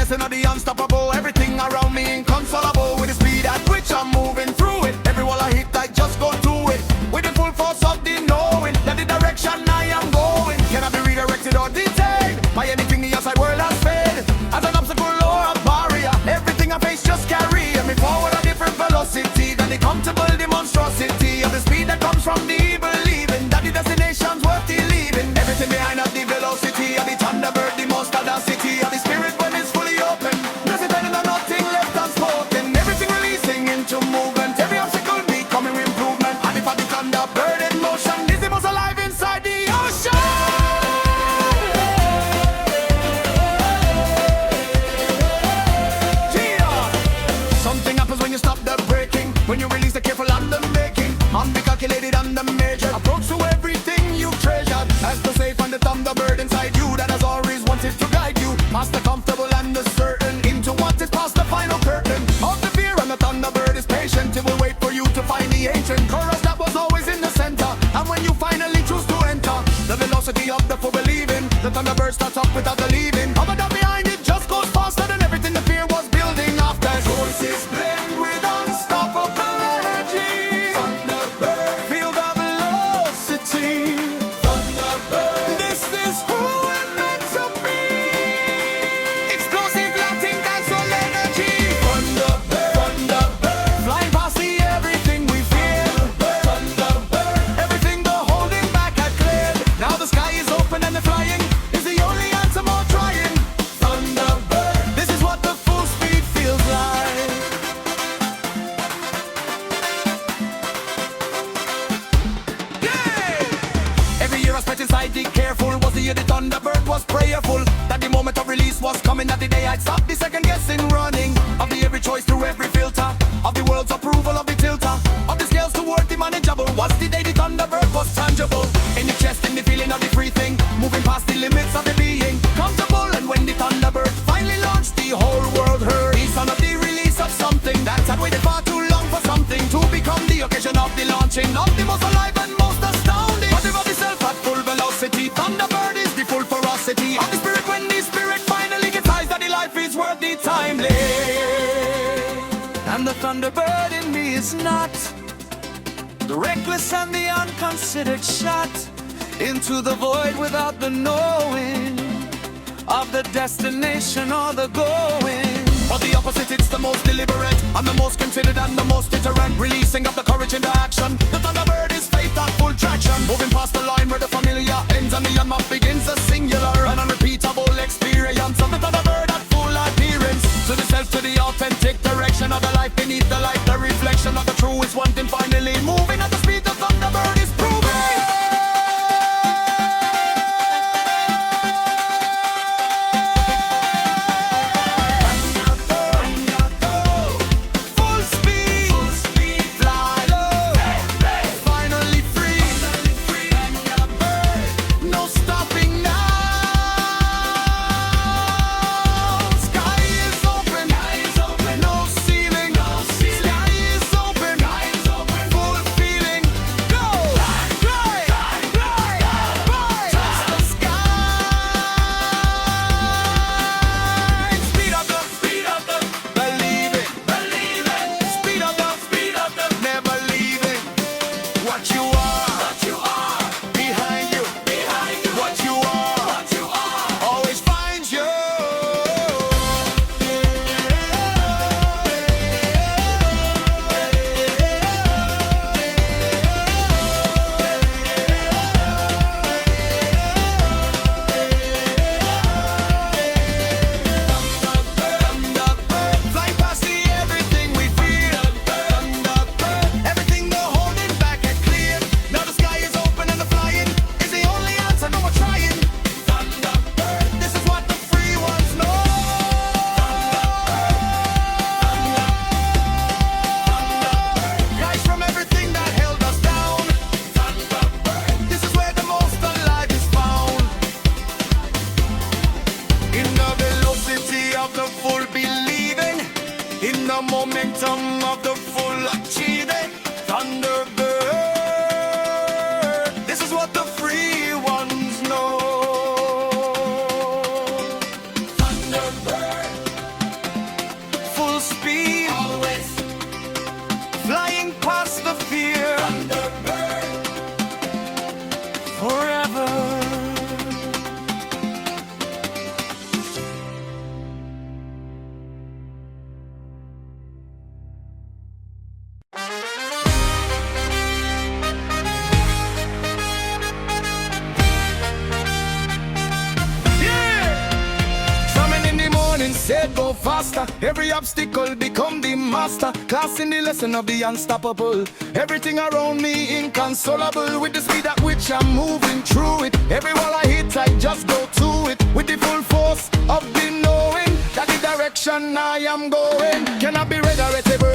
blessing of the unstoppable. Everything around me inconsolable. With the speed at which I'm moving through it. Every wall I hit, I just go to it. With the full force of the knowing that the direction I am going cannot be redirected or detained by anything the outside world has fed as an obstacle or a barrier. Everything I face just carry me forward a different velocity than the comfortable demonstrosity of the speed that comes from the believing that the destination's worth the leaving. Everything behind of the velocity of the Thunderbird, the most audacity of the spirit when it's fully open. Nothing better than nothing left unspoken. Everything releasing into movement. Every obstacle becoming improvement. And if I the Thunderbird in motion is the most alive inside the ocean. Something happens when you stop the braking, when you release the careful undermaking, uncalculated undermeasured approach to everything you've treasured. As the safe and the Thunderbird inside you that has always wanted to guide you past the comfortable and the certain into what is past the final curtain of the fear. And the Thunderbird is patient, it will wait for you to find the ancient chorus that was always in the center. And when you finally choose to enter the velocity of the full believing, the Thunderbird starts up without the leaving. But down behind it just goes faster than everything the fear was building after. Forces blend with unstoppable energy. Thunderbird, feel the velocity. Thunderbird, this is who we're meant to be. Explosive Latin dancehall energy. Thunderbird, Thunderbird, flying past the everything we feel. Thunderbird, everything the holding back had cleared. Now the sky is open and the flying is the only answer more trying. Thunderbird, this is what the full speed feels like. Every year I spent inside the careful was the year the Thunderbird was prayerful that the moment of release was coming, that the day I'd stop the second guessing running of the every choice through every filter of the world's approval of the tilter of the scales toward the manageable was the day the Thunderbird was tangible in the chest, in the feeling of the free thing, moving past the limits of the being comfortable. And when the Thunderbird finally launched, the whole world heard the sound of the release of something that had waited far too long for something to become the occasion of the launching of the most alive and most astounding. Whatever the self at full velocity, Thunderbird is the full ferocity of the spirit. When the spirit finally gets eyes that the life is worth the time lived. And the Thunderbird in me is not the reckless and the unconsidered shot into the void without the knowing of the destination or the going. But the opposite, it's the most deliberate and the most considered and the most deterrent, releasing of the courage into action. The Thunderbird is faith at full traction, moving past the line where the familiar ends and the unmarked begins. A singular and unrepeatable experience of the Thunderbird at full adherence to the self, to the authentic direction of the life beneath the light, the reflection of the true is one thing finally moving at the speed the Thunderbird is proving. the momentum of the full achieving Thunderbird. This is what the free ones know. Thunderbird, faster. Every obstacle become the master. Class in the lesson of the unstoppable. Everything around me inconsolable. With the speed at which I'm moving through it. Every wall I hit, I just go to it. With the full force of the knowing that the direction I am going cannot be read or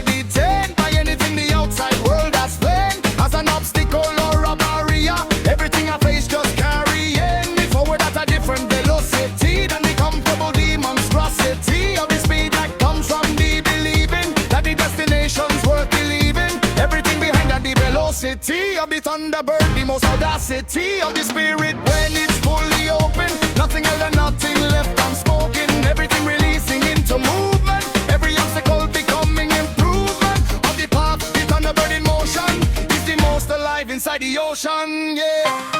detained by anything the outside world has planned. As an obstacle or a barrier, everything I face just carrying me forward at a different velocity than the comfortable demonstrosity of the speed that comes from the believing that the destination's worth believing. Everything behind that the velocity of the Thunderbird, the most audacity of the spirit when it's fully open. Nothing else and nothing left unspoken. Everything releasing into movement. Every obstacle becoming improvement of the path. The Thunderbird in motion is the most alive inside the ocean, yeah.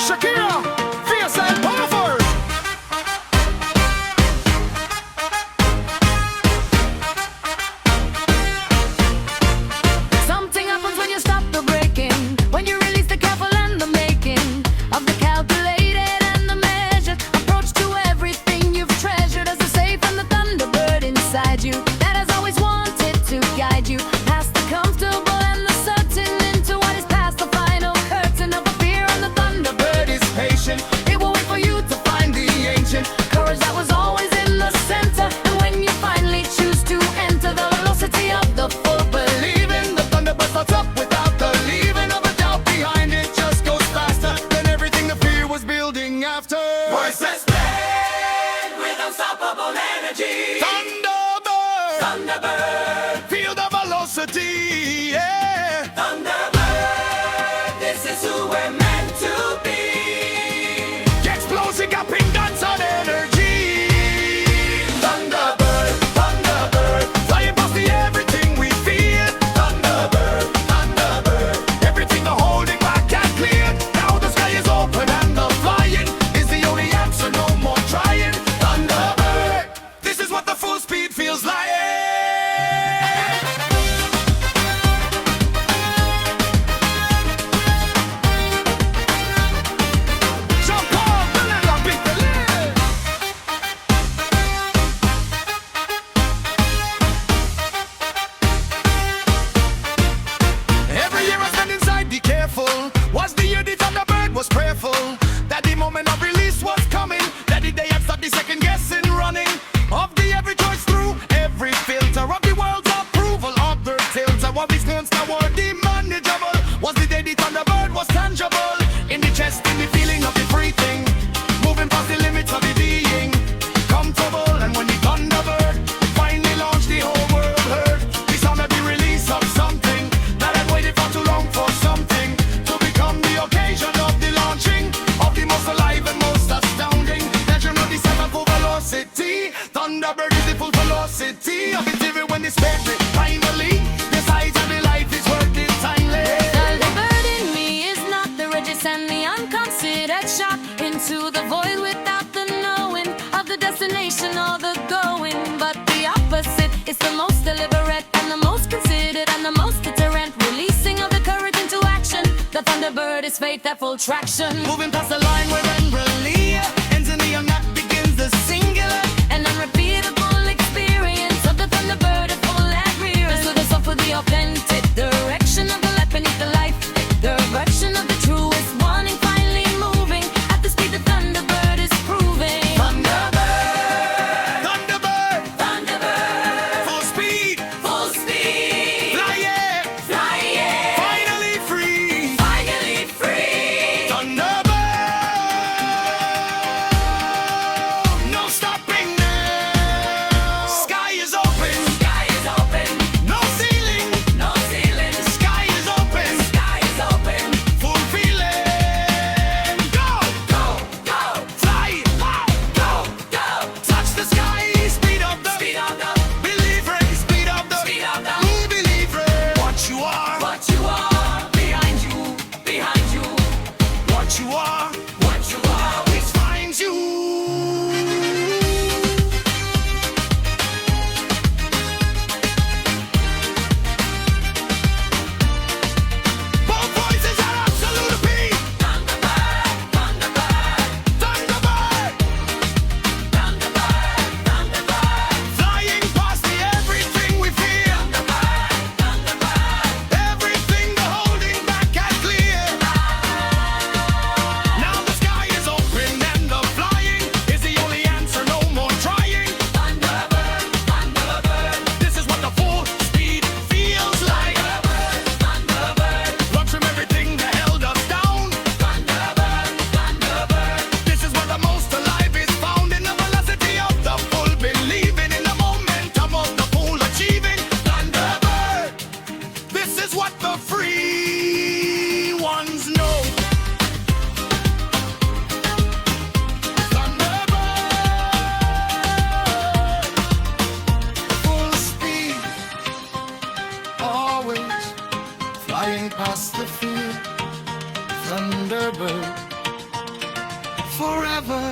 Shakira, fierce and powerful. Something happens when you stop the breaking, when you release the careful and the making of the calculated and the measured approach to everything you've treasured. As the safe and the Thunderbird inside you that has always wanted to guide you past the comfortable and the certain into what is past the final curtain of a fear. And the Thunderbird is patient. It will wait for you to find the ancient courage that was always in the center. And when you finally choose to enter the velocity of the full Believing the Thunderbird starts up without the leaving of a doubt behind it. Just goes faster than everything the fear was building after. Voices spread with unstoppable energy. Thunderbird, Thunderbird, feel the velocity, yeah. Thunderbird, this is who we're meant to be. Explosive gapping dance on energy. Thunderbird, Thunderbird, Flying past the everything we feel. Thunderbird, Thunderbird, Everything the holding back can clear. Now the sky is open and the flying is the only answer, no more trying. Thunderbird, this is what the full speed feels like. Sean Paul, every year I spend inside, be careful. Was the year the Thunderbird was prayerful that the moment of release was coming, that the day I'd start the second guessing running of the every choice through every filter of the world's approval of their tilts. And what we stands toward the manageable was the day the Thunderbird was tangible in the chest, in the feeling of the free thing, moving past the limits of the being comfortable. And when the Thunderbird finally launched, the whole world heard the sound of the release of something that had waited for too long for something to become the occasion of the launching of the most alive and most astounding legend of the seventh velocity. Thunderbird is the full velocity of its even when it's spirit finally decides that the life is worth its timeless. The bird in me is not the rigid and the unconsidered shot into the void without the knowing of the destination or the going. But the opposite is the most deliberate and the most considered and the most deterrent releasing of the courage into action. The Thunderbird is faith at full traction. Moving past the line where unreally ends in the and that begins the singular. An unrepeatable experience of the Thunderbird at full adherence to the soul for the authentic direction of the light beneath the life. The direction of the truest wanting finally moving at the speed the Thunderbird is proving. Thunderbird, Thunderbird, Thunderbird, full speed, full speed, flying, flying, finally free. finally free. Thunderbird, flying past the fear. Thunderbird, forever